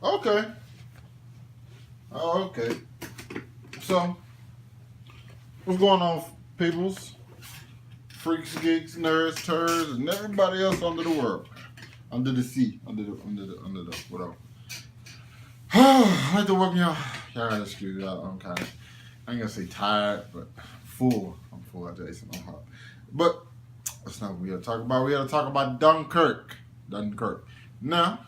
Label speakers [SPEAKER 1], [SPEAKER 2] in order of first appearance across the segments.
[SPEAKER 1] Okay. Oh, okay. So, what's going on, peoples? Freaks, geeks, nerds, turds, and everybody else under the world. Under the sea. Under the whatever. I like to welcome y'all. Y'all gotta excuse me. I'm kind of, I ain't gonna say tired, but full. I'm full of Jason. I'm hot. But that's not what we gotta talk about. We gotta talk about Dunkirk. Dunkirk. Now,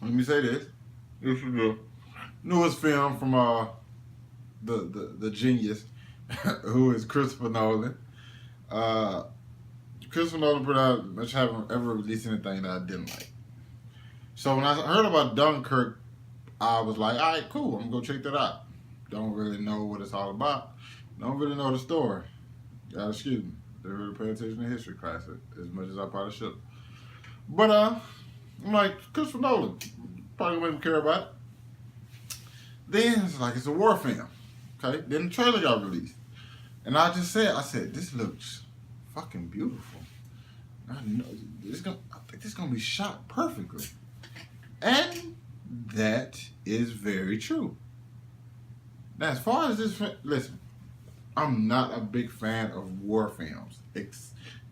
[SPEAKER 1] let me say this. This is the newest film from the genius who is Christopher Nolan. Christopher Nolan pretty much haven't ever released anything that I didn't like. So when I heard about Dunkirk, I was like, all right, cool, I'm gonna go check that out. Don't really know what it's all about. Don't really know the story. God, excuse me. Didn't really pay attention to history class as much as I probably should. But I'm like, Christopher Nolan, probably gonna make me care about it. Then it's like it's a war film. Okay? Then the trailer got released. And I said, this looks fucking beautiful. I think this is gonna be shot perfectly. And that is very true. Now, as far as this, listen, I'm not a big fan of war films,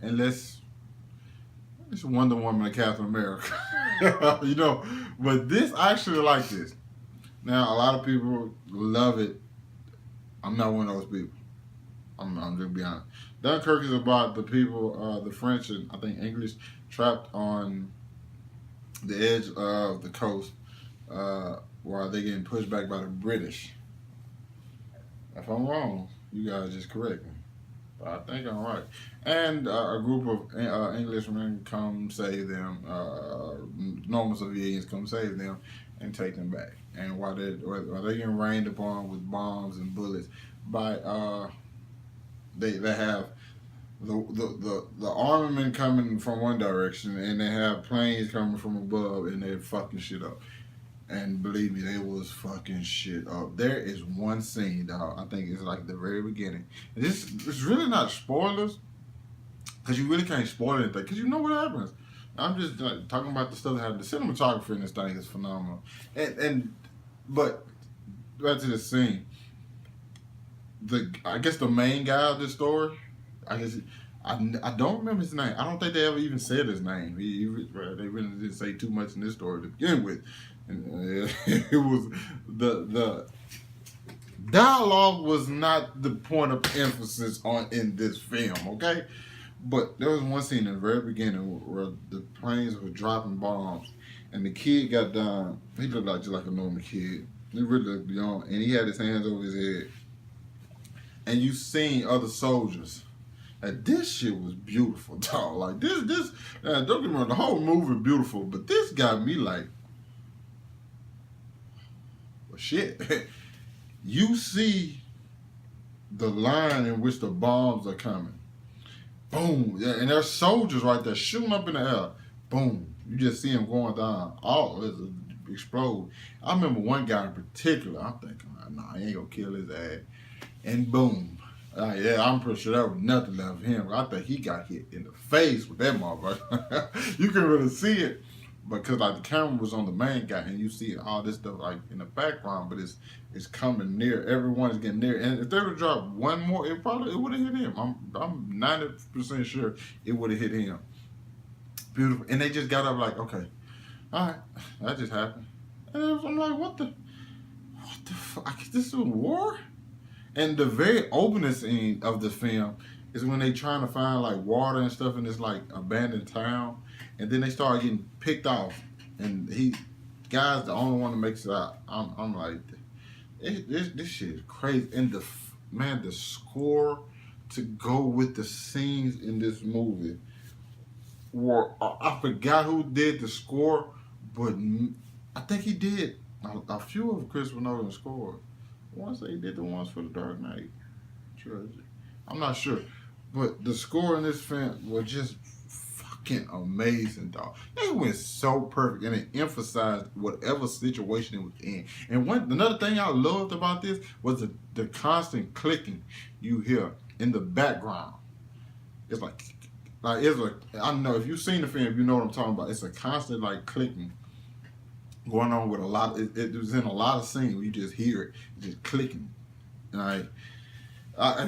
[SPEAKER 1] unless it's Wonder Woman and Captain America, you know. But I actually like this. Now, a lot of people love it. I'm not one of those people. I'm gonna be honest. Dunkirk is about the people, the French and I think English, trapped on the edge of the coast while they're getting pushed back by the British. If I'm wrong, you guys just correct me. But I think I'm right. And a group of Englishmen come save them. Normal civilians come save them and take them back. And while they're getting rained upon with bombs and bullets by they have the armament coming from one direction, and they have planes coming from above, and they're fucking shit up. And believe me, they was fucking shit up. There is one scene, dog. I think it's like the very beginning. It's really not spoilers, because you really can't spoil anything, because you know what happens. I'm just like, talking about the stuff that happened. The cinematography in this thing is phenomenal. But back to the scene. I guess the main guy of this story, I don't remember his name. I don't think they ever even said his name. They really didn't say too much in this story to begin with. And, it was the dialogue was not the point of emphasis in this film, okay? But there was one scene in the very beginning where the planes were dropping bombs, and the kid got down. He looked like just like a normal kid. He really looked young, and he had his hands over his head. And you seen other soldiers. And this shit was beautiful, dog. Like this. Don't get me wrong, the whole movie beautiful, but this got me like, well, shit. You see the line in which the bombs are coming. Boom. Yeah, and there's soldiers right there shooting up in the air. Boom. You just see them going down. All it explode. I remember one guy in particular. I'm thinking, nah, I ain't gonna kill his ass. And boom. Yeah, I'm pretty sure that was nothing left of him. I think he got hit in the face with that motherfucker. You can really see it because like the camera was on the main guy, and you see all this stuff like in the background, but it's coming near. Everyone is getting near, and if they would drop one more, it would have hit him. I'm 90% sure it would have hit him. Beautiful, and they just got up like, okay, all right, that just happened. And I'm like, what the fuck? This is a war? And the very opening scene of the film is when they trying to find like water and stuff in this like abandoned town, and then they start getting picked off, and guy's the only one that makes it out. I'm like, this shit is crazy. And the score to go with the scenes in this movie, I forgot who did the score, but I think he did a few of Christopher Nolan's score. Once they did the ones for the Dark Knight trilogy. I'm not sure. But the score in this film was just fucking amazing, dog. They went so perfect, and it emphasized whatever situation it was in. And another thing I loved about this was the constant clicking you hear in the background. It's like I don't know if you've seen the film, you know what I'm talking about. It's a constant like clicking going on with a lot. It was in a lot of scenes where you just hear it just clicking. Like I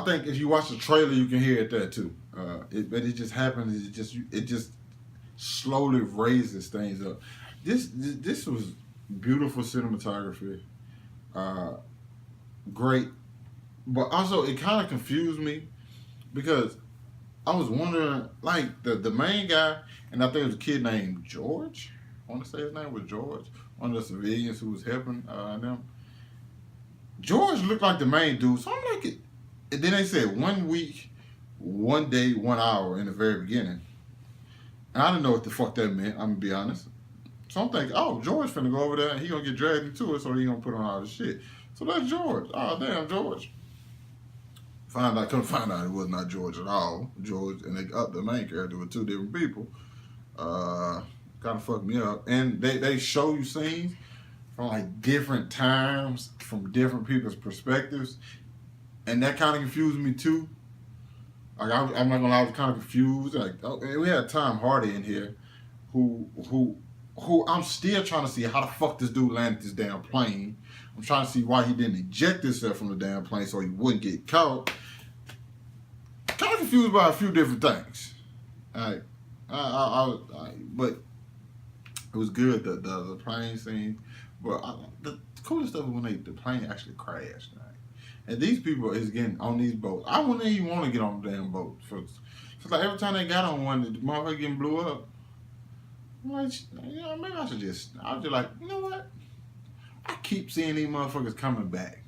[SPEAKER 1] think if you watch the trailer, you can hear it there too. But it just happens. It just slowly raises things up. This was beautiful cinematography, uh, great, but also it kind of confused me because I was wondering, like the main guy, and I think it was a kid named George. I want to say his name was George, one of the civilians who was helping them. George looked like the main dude, so I'm like, and then they said 1 week, 1 day, 1 hour in the very beginning. And I didn't know what the fuck that meant, I'm gonna be honest. So I'm thinking, oh, George finna go over there and he gonna get dragged into it, so he gonna put on all this shit. So that's George. Oh, damn, George. Couldn't find out it was not George at all. George and the main character were two different people. Kind of fucked me up. And they show you scenes from like different times, from different people's perspectives, and that kind of confused me too. Like I'm not gonna lie, I was kind of confused. Like we had Tom Hardy in here, who I'm still trying to see how the fuck this dude landed this damn plane. I'm trying to see why he didn't eject himself from the damn plane so he wouldn't get caught. Kind of confused by a few different things. Like, but it was good the plane scene. But the coolest stuff was when the plane actually crashed. Right? And these people is getting on these boats. I wouldn't even want to get on the damn boat. Cause like every time they got on one, the motherfucker getting blew up. I'm like, maybe I was just like, you know what? I keep seeing these motherfuckers coming back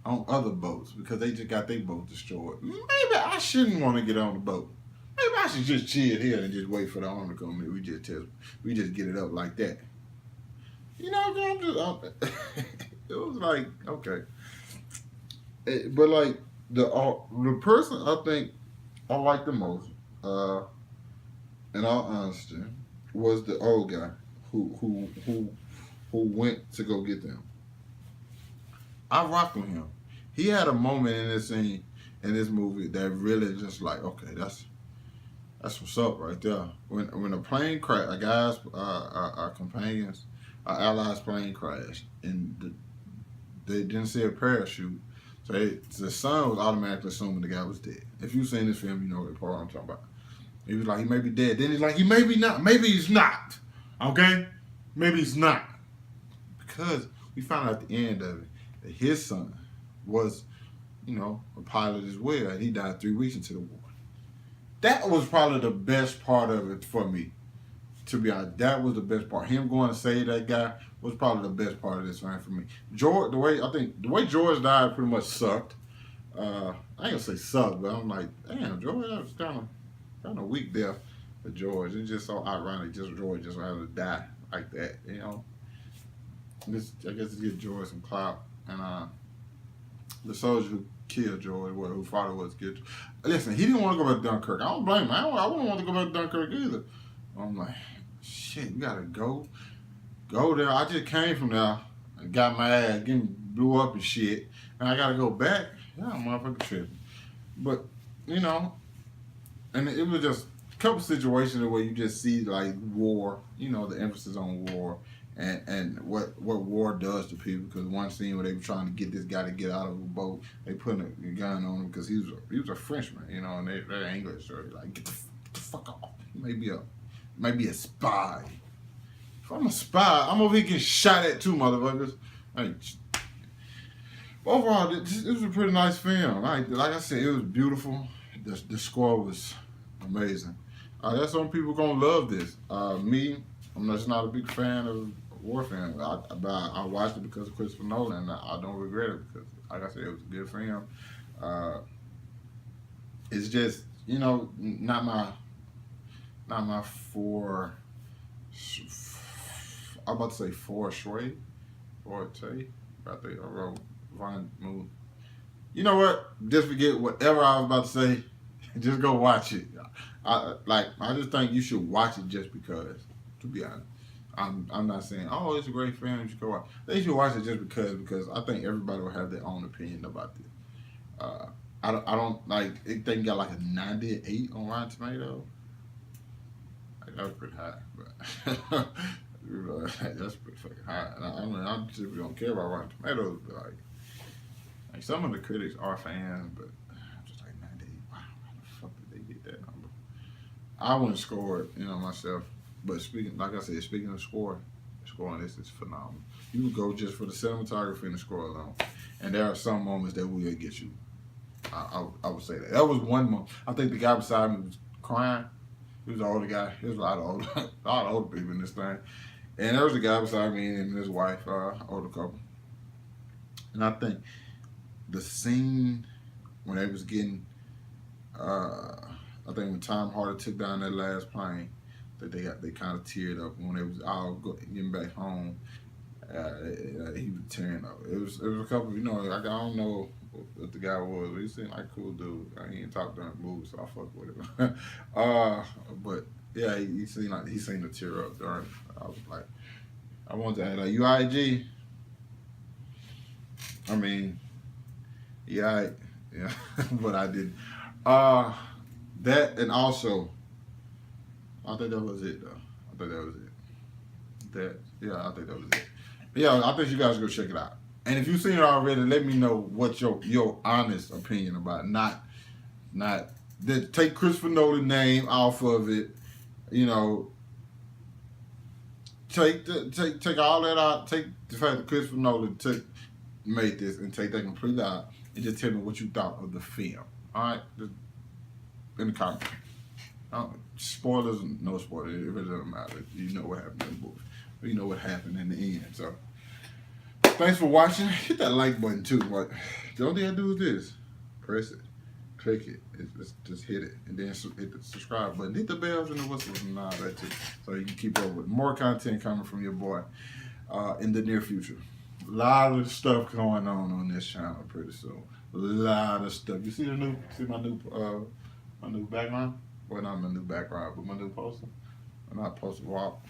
[SPEAKER 1] on other boats because they just got their boat destroyed. Maybe I shouldn't want to get on the boat. Maybe I should just chill here and just wait for the arm to come in. We just get it up like that. You know, it was like, okay. But like the person I think I liked the most, in all honesty, was the old guy who went to go get them. I rocked with him. He had a moment in this scene, in this movie, that really just like, okay, that's what's up right there. When a plane crashed, a guy's our companions, our allies' plane crashed, and they didn't see a parachute, so the son was automatically assuming the guy was dead. If you've seen this film, you know what part I'm talking about. He was like, he may be dead. Then he's like, he may be not. Maybe he's not. Okay? Maybe he's not. Because we found out at the end of it that his son was, a pilot as well. And he died 3 weeks into the war. That was probably the best part of it for me. To be honest, that was the best part. Him going to save that guy was probably the best part of this film for me. George, the way George died pretty much sucked. I ain't gonna say sucked, but I'm like, damn, George, that was kind of weak death for George. It's just so ironic, just George just having to die like that, I guess to give George some clout. And the soldier who killed George, who fought it was good. Listen, he didn't want to go back to Dunkirk. I don't blame him. I wouldn't want to go back to Dunkirk either. I'm like, shit, we gotta go there. I just came from there and got my ass getting blew up and shit, and I gotta go back. Yeah, motherfucking tripping. But and it was just a couple situations where you just see like war, the emphasis on war and what war does to people. Because one scene where they were trying to get this guy to get out of a boat, they put a gun on him because he was a Frenchman, and they're English, so they're like, get the fuck off. He may be a spy. If I'm a spy, I'm over here getting shot at too, motherfuckers. Like, overall, this was a pretty nice film. Like I said, it was beautiful. The score was amazing. There's some people gonna love this. Me, I'm just not a big fan of war films. I watched it because of Christopher Nolan. And I don't regret it because, like I said, it was a good film. It's just not my four. I'm about to say forte. I wrote Von Moon. You know what? Just forget whatever I was about to say. Just go watch it. I just think you should watch it just because. To be honest, I'm not saying it's a great film. You should go watch. They should watch it just because I think everybody will have their own opinion about this. I don't like. It think got like a 98 on Rotten Tomatoes. That was pretty high, but That's pretty fucking high. I mean, I typically don't care about Rotten Tomatoes, but like some of the critics are fans, but I'm just like, man, wow, how the fuck did they get that number? I wouldn't score it, myself. But like I said, speaking of score, scoring this is phenomenal. You would go just for the cinematography and the score alone, and there are some moments that will get you. I would say that. That was one moment. I think the guy beside me was crying. He was an older guy. There's a lot of older people in this thing. And there was a guy beside me and his wife, older couple. And I think the scene when they was getting, I think when Tom Hardy took down that last plane, that they kind of teared up when they was all getting back home. He was tearing up. It was a couple. I don't know what the guy was, but he seemed like a cool dude. I ain't talked during the movie, so I fuck with him. But yeah, he seemed to tear up during. I was like, I wanted to ask, like, you IG? I mean, yeah, but I didn't. That and also, I think that was it though. I think that was it. I think that was it. Yeah, I think you guys go check it out. And if you've seen it already, let me know what your honest opinion about it. Not that take Christopher Nolan's name off of it. Take all that out. Take the fact that Christopher Nolan made this and take that completely out and just tell me what you thought of the film. All right, just in the comments. Spoilers, no spoilers. It really doesn't matter. You know what happened in the movie. You know what happened in the end. So, thanks for watching. Hit that like button too. But the only thing I do is this: press it, click it, just hit it, and then hit the subscribe button. Hit the bells and the whistles and all that too, so you can keep up with more content coming from your boy in the near future. A lot of stuff going on this channel pretty soon. A lot of stuff. You see my new background? Well, not my new background, but my new poster. Not poster wall.